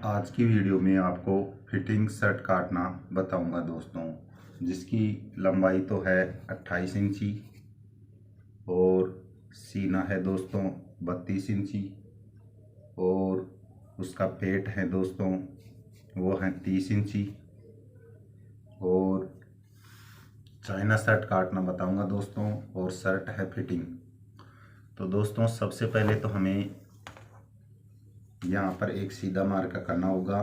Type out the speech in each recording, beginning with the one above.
आज की वीडियो में आपको फिटिंग शर्ट काटना बताऊंगा दोस्तों, जिसकी लंबाई तो है 28 इंची और सीना है दोस्तों 32 इंची और उसका पेट है दोस्तों वो है 30 इंची। और चाइना शर्ट काटना बताऊंगा दोस्तों और शर्ट है फिटिंग। तो दोस्तों सबसे पहले तो हमें यहाँ पर एक सीधा मार्का करना होगा।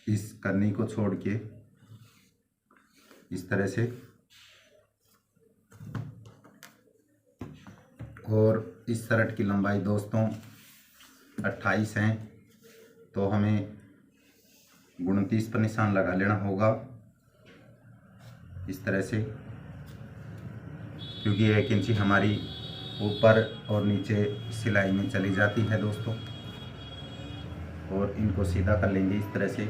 इस करनी को छोड़ के इस तरह से, और इस शर्ट की लंबाई दोस्तों 28 है, तो हमें 29 पर निशान लगा लेना होगा इस तरह से, क्योंकि 1 इंची हमारी ऊपर और नीचे सिलाई में चली जाती है दोस्तों। और इनको सीधा कर लेंगे इस तरह से।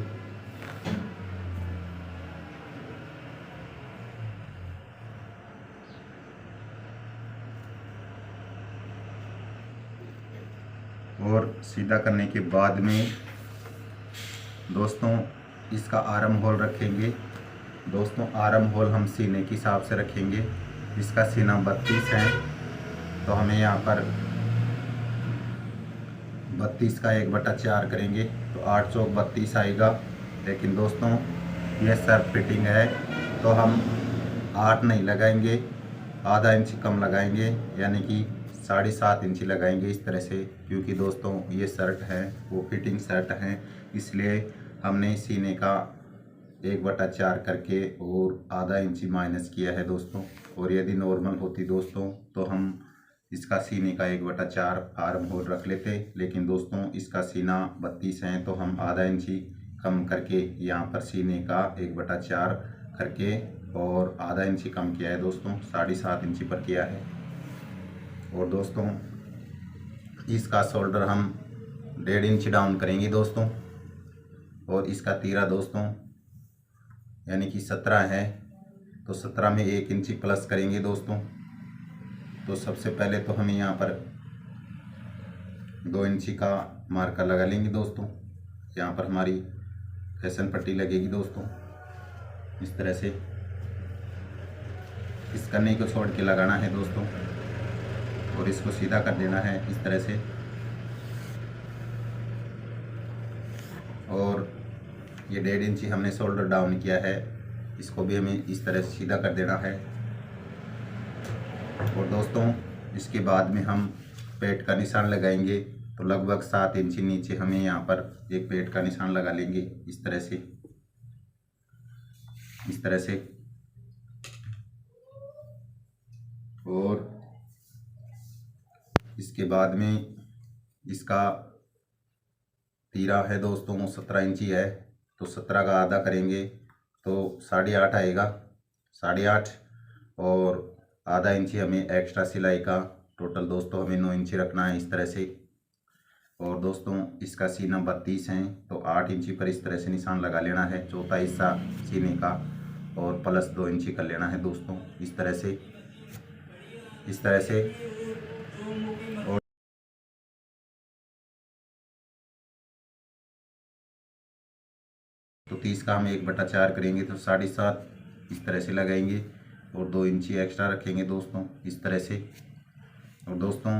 और सीधा करने के बाद में दोस्तों इसका आर्म होल रखेंगे। दोस्तों आर्म होल हम सीने के हिसाब से रखेंगे। इसका सीना 32 है, तो हमें यहाँ पर 32 का 1/4 करेंगे तो 8 चौक 32 आएगा। लेकिन दोस्तों यह शर्ट फिटिंग है, तो हम 8 नहीं लगाएंगे, आधा इंच कम लगाएंगे, यानी कि 7.5 इंची लगाएंगे इस तरह से। क्योंकि दोस्तों ये शर्ट है वो फिटिंग शर्ट है, इसलिए हमने सीने का 1/4 करके और आधा इंची माइनस किया है दोस्तों। और यदि नॉर्मल होती दोस्तों तो हम इसका सीने का 1/4 आर्म होल रख लेते। लेकिन दोस्तों इसका सीना 32 है, तो हम आधा इंची कम करके यहाँ पर सीने का 1/4 करके और आधा इंची कम किया है दोस्तों, 7.5 इंची पर किया है। और दोस्तों इसका शोल्डर हम 1.5 इंच डाउन करेंगे दोस्तों। और इसका तीरा दोस्तों यानी कि 17 है, तो 17 में 1 इंची प्लस करेंगे दोस्तों। तो सबसे पहले तो हमें यहाँ पर 2 इंची का मार्का लगा लेंगे दोस्तों। यहाँ पर हमारी फैशन पट्टी लगेगी दोस्तों इस तरह से। इस कन्नी को छोड़ के लगाना है दोस्तों और इसको सीधा कर देना है इस तरह से। और ये 1.5 इंची हमने शोल्डर डाउन किया है, इसको भी हमें इस तरह से सीधा कर देना है। और दोस्तों इसके बाद में हम पेट का निशान लगाएंगे, तो लगभग 7 इंची नीचे हमें यहाँ पर एक पेट का निशान लगा लेंगे इस तरह से, इस तरह से। और इसके बाद में इसका तीरा है दोस्तों 17 इंची है, तो 17 का आधा करेंगे तो 8.5 आएगा, 8.5। और आधा इंची हमें एक्स्ट्रा सिलाई का, टोटल दोस्तों हमें 9 इंची रखना है इस तरह से। और दोस्तों इसका सीना 32 है, तो 8 इंची पर इस तरह से निशान लगा लेना है, चौथा हिस्सा सीने का, और प्लस 2 इंची कर लेना है दोस्तों इस तरह से, इस तरह से। और तो 30 का हम 1/4 करेंगे तो 7.5 इस तरह से लगाएंगे और 2 इंची एक्स्ट्रा रखेंगे दोस्तों इस तरह से। और दोस्तों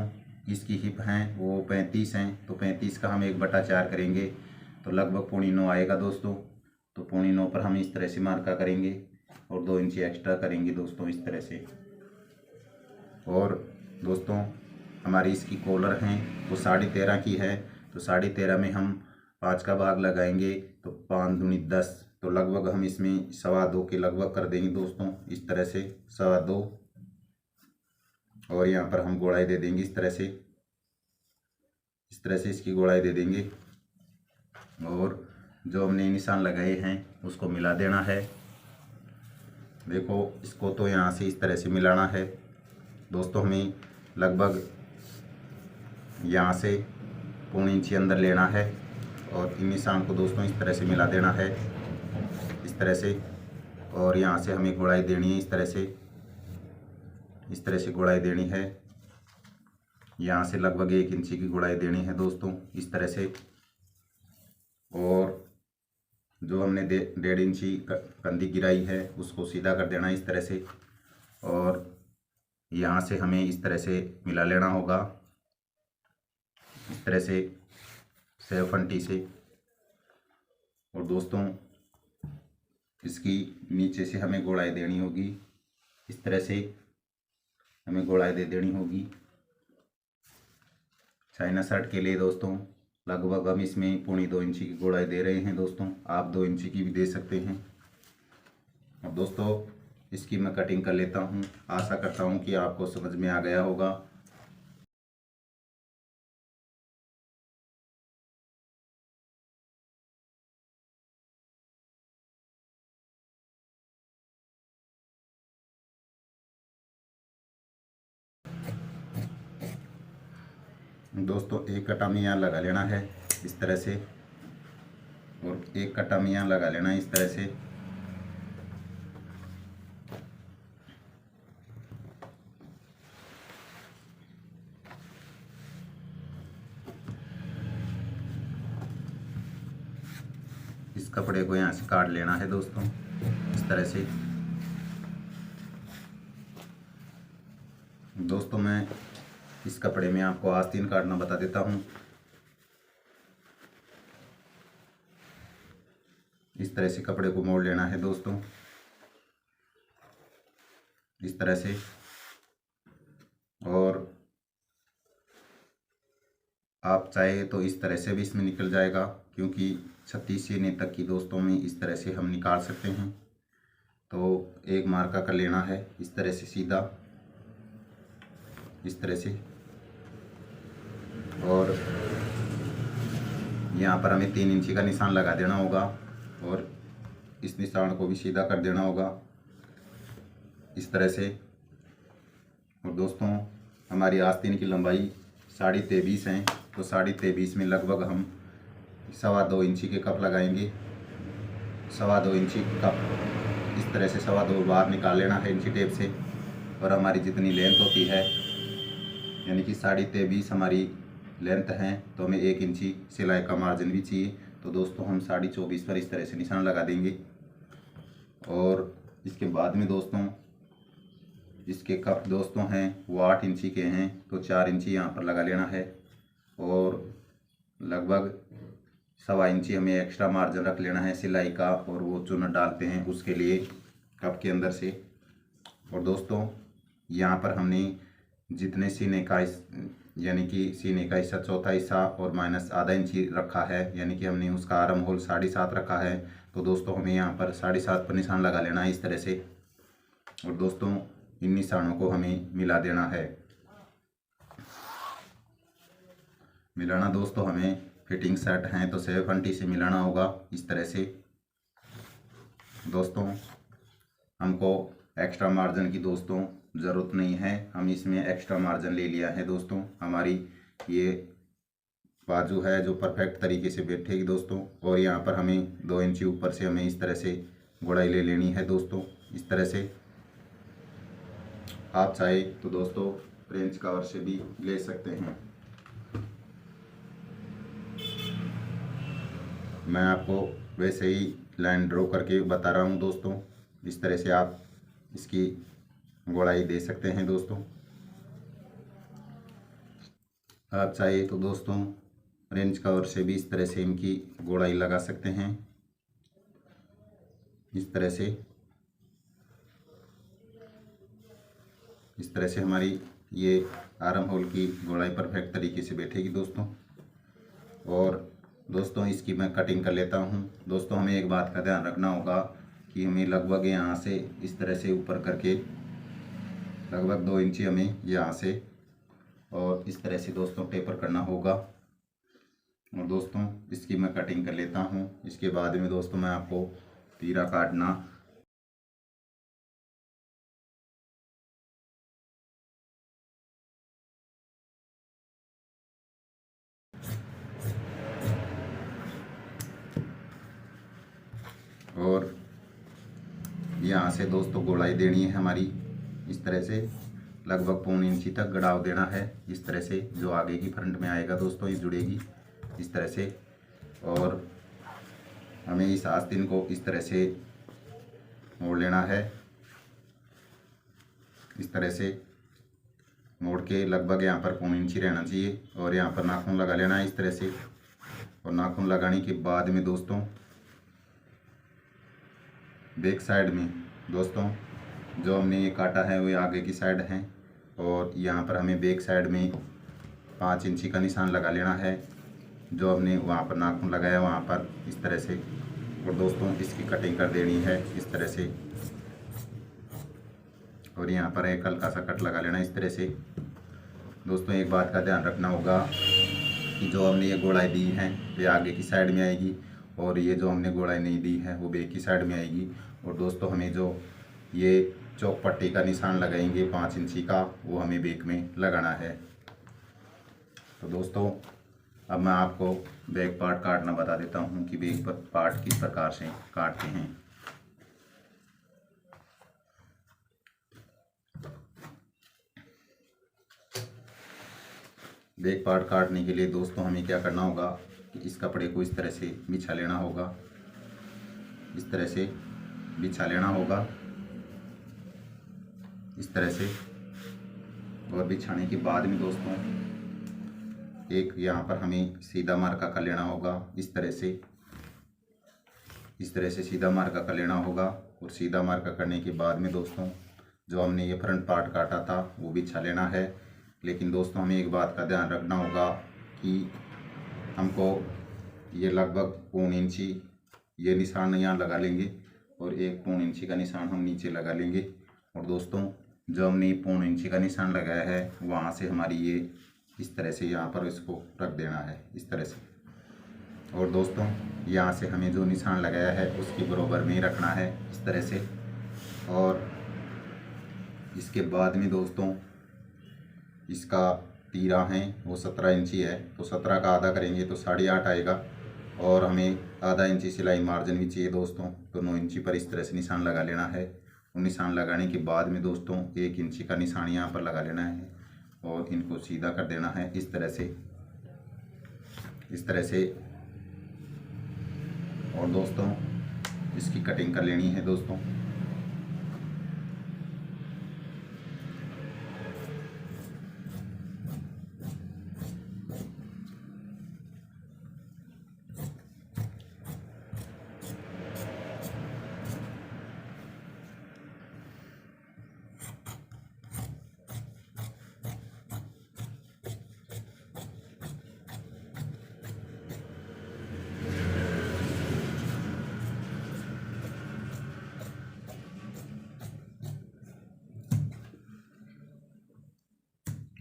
इसकी हिप हैं वो 35 हैं, तो 35 का हम 1/4 करेंगे तो लगभग 8.25 आएगा दोस्तों। तो 8.25 पर हम इस तरह से मार्का करेंगे और 2 इंची एक्स्ट्रा करेंगे दोस्तों इस तरह से। और दोस्तों हमारी इसकी कॉलर हैं वो 13.5 की है, तो 13.5 में हम 5 का भाग लगाएंगे तो 5 दूनी 10, तो लगभग हम इसमें 2.25 के लगभग कर देंगे दोस्तों इस तरह से, 2.25। और यहाँ पर हम गोलाई दे देंगे इस तरह से, इस तरह से इसकी गोलाई दे देंगे। और जो हमने निशान लगाए हैं उसको मिला देना है। देखो इसको तो यहाँ से इस तरह से मिलाना है दोस्तों। हमें लगभग यहाँ से 1.25 इंची अंदर लेना है और इन निशान को दोस्तों इस तरह से मिला देना है इस तरह से। और यहाँ से हमें गोलाई देनी है इस तरह से, इस तरह से गोलाई देनी है। यहाँ से लगभग 1 इंची की गुड़ाई देनी है दोस्तों, इस तरह से। और जो हमने 1.5 इंची कंदी गिराई है उसको सीधा कर देना इस तरह से। और यहाँ से हमें इस तरह से मिला लेना होगा, इस तरह से सेवफंटी से। और दोस्तों इसकी नीचे से हमें गोलाई देनी होगी, इस तरह से हमें गोलाई दे देनी होगी। चाइना शर्ट के लिए दोस्तों लगभग हम इसमें 1.25 इंची की गोलाई दे रहे हैं दोस्तों, आप 2 इंची की भी दे सकते हैं। अब दोस्तों इसकी मैं कटिंग कर लेता हूँ, आशा करता हूँ कि आपको समझ में आ गया होगा। दोस्तों एक कटा में यहाँ लगा लेना है इस तरह से, और एक कटा में यहाँ लगा लेना है इस तरह से। इस कपड़े को यहाँ से काट लेना है दोस्तों, इस तरह से। दोस्तों मैं इस कपड़े में आपको आस्तीन काटना बता देता हूँ। इस तरह से कपड़े को मोड़ लेना है दोस्तों, इस तरह से। और आप चाहे तो इस तरह से भी इसमें निकल जाएगा, क्योंकि 36 सीने तक की दोस्तों में इस तरह से हम निकाल सकते हैं। तो एक मार्का कर लेना है इस तरह से सीधा, इस तरह से। और यहाँ पर हमें 3 इंची का निशान लगा देना होगा, और इस निशान को भी सीधा कर देना होगा इस तरह से। और दोस्तों हमारी आस्तीन की लंबाई 23.5 है, तो 23.5 में लगभग हम 2.25 इंची के कप लगाएंगे। 2.25 इंची कप इस तरह से 2.25 बार निकाल लेना है इंची टेप से। और हमारी जितनी लेंथ होती है, यानी कि 23.5 हमारी लेंथ है, तो हमें 1 इंची सिलाई का मार्जिन भी चाहिए। तो दोस्तों हम 24.5 पर इस तरह से निशान लगा देंगे। और इसके बाद में दोस्तों इसके कप दोस्तों हैं वो 8 इंची के हैं, तो 4 इंची यहाँ पर लगा लेना है। और लगभग 1.25 इंची हमें एक्स्ट्रा मार्जिन रख लेना है सिलाई का, और वो चुन डालते हैं उसके लिए कप के अंदर से। और दोस्तों यहाँ पर हमने जितने सीने का यानी कि सीने का हिस्सा चौथा हिस्सा और माइनस आधा इंची रखा है, यानी कि हमने उसका आर्म होल 7.5 रखा है। तो दोस्तों हमें यहाँ पर 7.5 पर निशान लगा लेना है इस तरह से। और दोस्तों इन निशानों को हमें मिला देना है। मिलाना दोस्तों हमें फिटिंग सेट हैं तो 720 से मिलाना होगा इस तरह से। दोस्तों हमको एक्स्ट्रा मार्जिन की दोस्तों ज़रूरत नहीं है, हम इसमें एक्स्ट्रा मार्जिन ले लिया है दोस्तों। हमारी ये बाजू है जो परफेक्ट तरीके से बैठेगी दोस्तों। और यहाँ पर हमें 2 इंची ऊपर से हमें इस तरह से गुड़ाई ले लेनी है दोस्तों, इस तरह से। आप चाहे तो दोस्तों फ्रेंच कवर से भी ले सकते हैं। मैं आपको वैसे ही लाइन ड्रॉ करके बता रहा हूँ दोस्तों, इस तरह से आप इसकी गोलाई दे सकते हैं दोस्तों। आप चाहे तो दोस्तों फ्रेंच कवर से भी इस तरह से इनकी गोलाई लगा सकते हैं, इस तरह से। इस तरह से हमारी ये आर्म होल की गोलाई परफेक्ट तरीके से बैठेगी दोस्तों। और दोस्तों इसकी मैं कटिंग कर लेता हूँ। दोस्तों हमें एक बात का ध्यान रखना होगा कि हमें लगभग यहाँ से इस तरह से ऊपर करके लगभग 2 इंची हमें यहाँ से और इस तरह से दोस्तों टेपर करना होगा। और दोस्तों इसकी मैं कटिंग कर लेता हूँ। इसके बाद में दोस्तों मैं आपको तीरा काटना और यहाँ से दोस्तों गोलाई देनी है हमारी इस तरह से। लगभग पौन इंची तक गड़ाव देना है। इस तरह से जो आगे की फ्रंट में आएगा दोस्तों ये जुड़ेगी इस तरह से। और हमें इस आस्तीन को इस तरह से मोड़ लेना है। इस तरह से मोड़ के लगभग यहाँ पर पौन इंची रहना चाहिए। और यहाँ पर नाखून लगा लेना है इस तरह से। और नाखून लगाने के बाद में दोस्तों बैक साइड में दोस्तों जो हमने ये काटा है वो आगे की साइड है। और यहाँ पर हमें बैक साइड में 5 इंची का निशान लगा लेना है जो हमने वहाँ पर नाखून लगाया वहाँ पर इस तरह से। और दोस्तों इसकी कटिंग कर देनी है इस तरह से। और यहाँ पर एक हल्का सा कट लगा लेना इस तरह से। दोस्तों एक बात का ध्यान रखना होगा कि जो हमने ये गोलाई दी है वे आगे की साइड में आएगी और ये जो हमने गोलाई नहीं दी है वो बैक की साइड में आएगी। और दोस्तों हमें जो ये चौक पट्टी का निशान लगाएंगे 5 इंची का वो हमें बैक में लगाना है। तो दोस्तों अब मैं आपको बैक पार्ट काटना बता देता हूँ कि बैक पार्ट किस प्रकार से काटते हैं। बैक पार्ट काटने के लिए दोस्तों हमें क्या करना होगा कि इस कपड़े को इस तरह से बिछा लेना होगा। इस तरह से बिछा लेना होगा इस तरह से। और बिछाने के बाद में दोस्तों एक यहाँ पर हमें सीधा मार्का कर लेना होगा इस तरह से। इस तरह से सीधा मार्का कर लेना होगा। और सीधा मार्का करने के बाद में दोस्तों जो हमने ये फ्रंट पार्ट काटा था वो बिछा लेना है। लेकिन दोस्तों हमें एक बात का ध्यान रखना होगा कि हमको ये लगभग पौन इंची ये निशान यहाँ लगा लेंगे और एक पौन इंची का निशान हम नीचे लगा लेंगे। और दोस्तों जो हमने पौन इंची का निशान लगाया है वहाँ से हमारी ये इस तरह से यहाँ पर इसको रख देना है इस तरह से। और दोस्तों यहाँ से हमें जो निशान लगाया है उसके बराबर में ही रखना है इस तरह से। और इसके बाद में दोस्तों इसका तीरा है वो 17 इंची है तो 17 का आधा करेंगे तो 8.5 आएगा। और हमें आधा इंची सिलाई मार्जिन भी चाहिए दोस्तों तो 9 इंची पर इस तरह से निशान लगा लेना है। और निशान लगाने के बाद में दोस्तों 1 इंची का निशान यहाँ पर लगा लेना है और इनको सीधा कर देना है इस तरह से इस तरह से। और दोस्तों इसकी कटिंग कर लेनी है दोस्तों।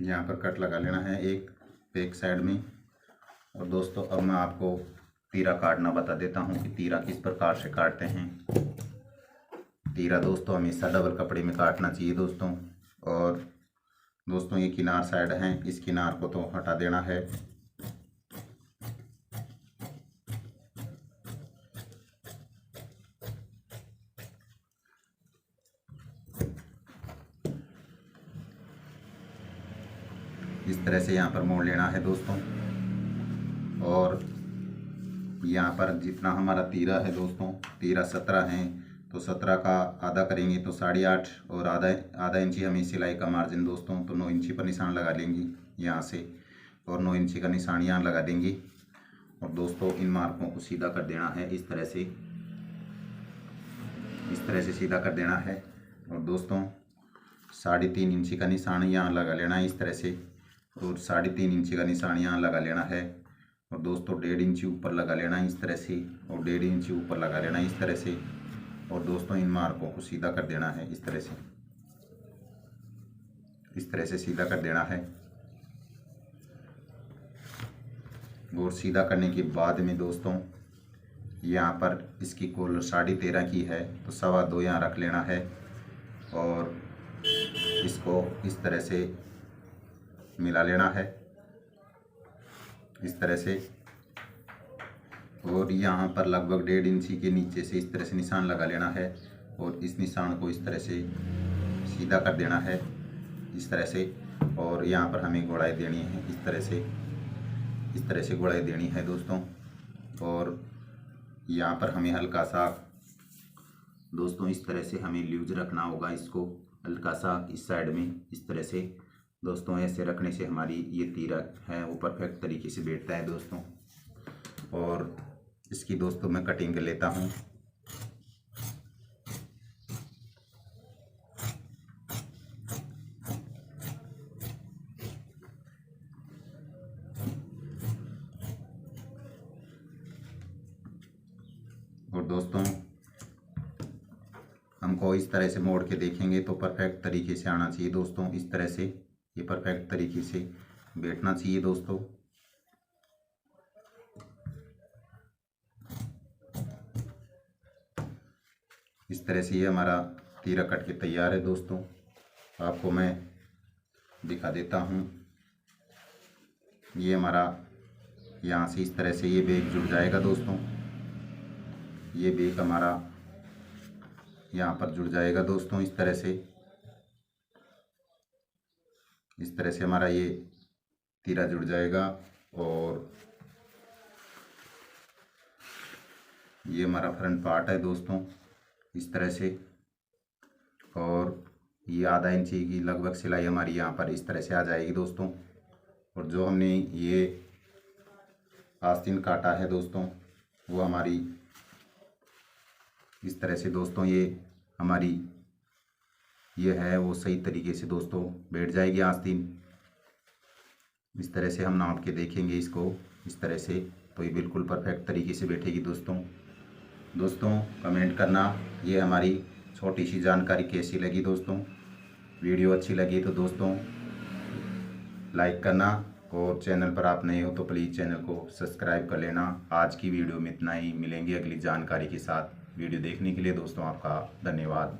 यहाँ पर कट लगा लेना है एक बैक साइड में। और दोस्तों अब मैं आपको तीरा काटना बता देता हूँ कि तीरा किस प्रकार से काटते हैं। तीरा दोस्तों हमेशा डबल कपड़े में काटना चाहिए दोस्तों। और दोस्तों ये किनार साइड है इस किनार को तो हटा देना है। इस तरह से यहाँ पर मोड़ लेना है दोस्तों। और यहाँ पर जितना हमारा तीरा है दोस्तों तीरा 17 है तो 17 का आधा करेंगे तो 8.5 और आधा इंची हमें सिलाई का मार्जिन दोस्तों तो 9 इंची पर निशान लगा लेंगे यहाँ से। और 9 इंची का निशान यहाँ लगा देंगे। और दोस्तों इन मार्कों को सीधा कर देना है इस तरह से सीधा कर देना है। और दोस्तों 3.5 इंची का निशान यहाँ लगा लेना है इस तरह से। और 3.5 इंची का निशान यहाँ लगा लेना है। और दोस्तों 1.5 इंची ऊपर लगा लेना है इस तरह से। और 1.5 इंची ऊपर लगा लेना है इस तरह से। और दोस्तों इन मार्कों को सीधा कर देना है इस तरह से सीधा कर देना है। और सीधा करने के बाद में दोस्तों यहाँ पर इसकी कॉलर 13.5 की है तो 2.25 यहाँ रख लेना है। और इसको इस तरह से मिला लेना है इस तरह से। और यहाँ पर लगभग 1.5 इंची के नीचे से इस तरह से निशान लगा लेना है। और इस निशान को इस तरह से सीधा कर देना है। इस तरह से। और यहाँ पर हमें गोड़ाई देनी है इस तरह से गोड़ाई देनी है दोस्तों। और यहाँ पर हमें हल्का सा दोस्तों इस तरह से हमें लूज रखना होगा, इसको हल्का सा इस साइड में इस तरह से दोस्तों। ऐसे रखने से हमारी ये तीरा है वो परफेक्ट तरीके से बैठता है दोस्तों। और इसकी दोस्तों मैं कटिंग कर लेता हूँ। और दोस्तों हमको इस तरह से मोड़ के देखेंगे तो परफेक्ट तरीके से आना चाहिए दोस्तों। इस तरह से ये परफेक्ट तरीके से बैठना चाहिए दोस्तों। इस तरह से ये हमारा तीरा कट के तैयार है दोस्तों। आपको मैं दिखा देता हूँ। ये हमारा यहाँ से इस तरह से ये बेग जुड़ जाएगा दोस्तों। ये बेग हमारा यहाँ पर जुड़ जाएगा दोस्तों। इस तरह से हमारा ये तीरा जुड़ जाएगा। और ये हमारा फ्रंट पार्ट है दोस्तों इस तरह से। और ये आधा इंची की लगभग सिलाई हमारी यहाँ पर इस तरह से आ जाएगी दोस्तों। और जो हमने ये आस्तीन काटा है दोस्तों वो हमारी इस तरह से दोस्तों ये हमारी ये है वो सही तरीके से दोस्तों बैठ जाएगी आस्तीन। इस तरह से हम नाप के देखेंगे इसको इस तरह से, तो ये बिल्कुल परफेक्ट तरीके से बैठेगी दोस्तों। कमेंट करना ये हमारी छोटी सी जानकारी कैसी लगी दोस्तों। वीडियो अच्छी लगी तो दोस्तों लाइक करना, और चैनल पर आप नए हो तो प्लीज़ चैनल को सब्सक्राइब कर लेना। आज की वीडियो में इतना ही, मिलेंगे अगली जानकारी के साथ। वीडियो देखने के लिए दोस्तों आपका धन्यवाद।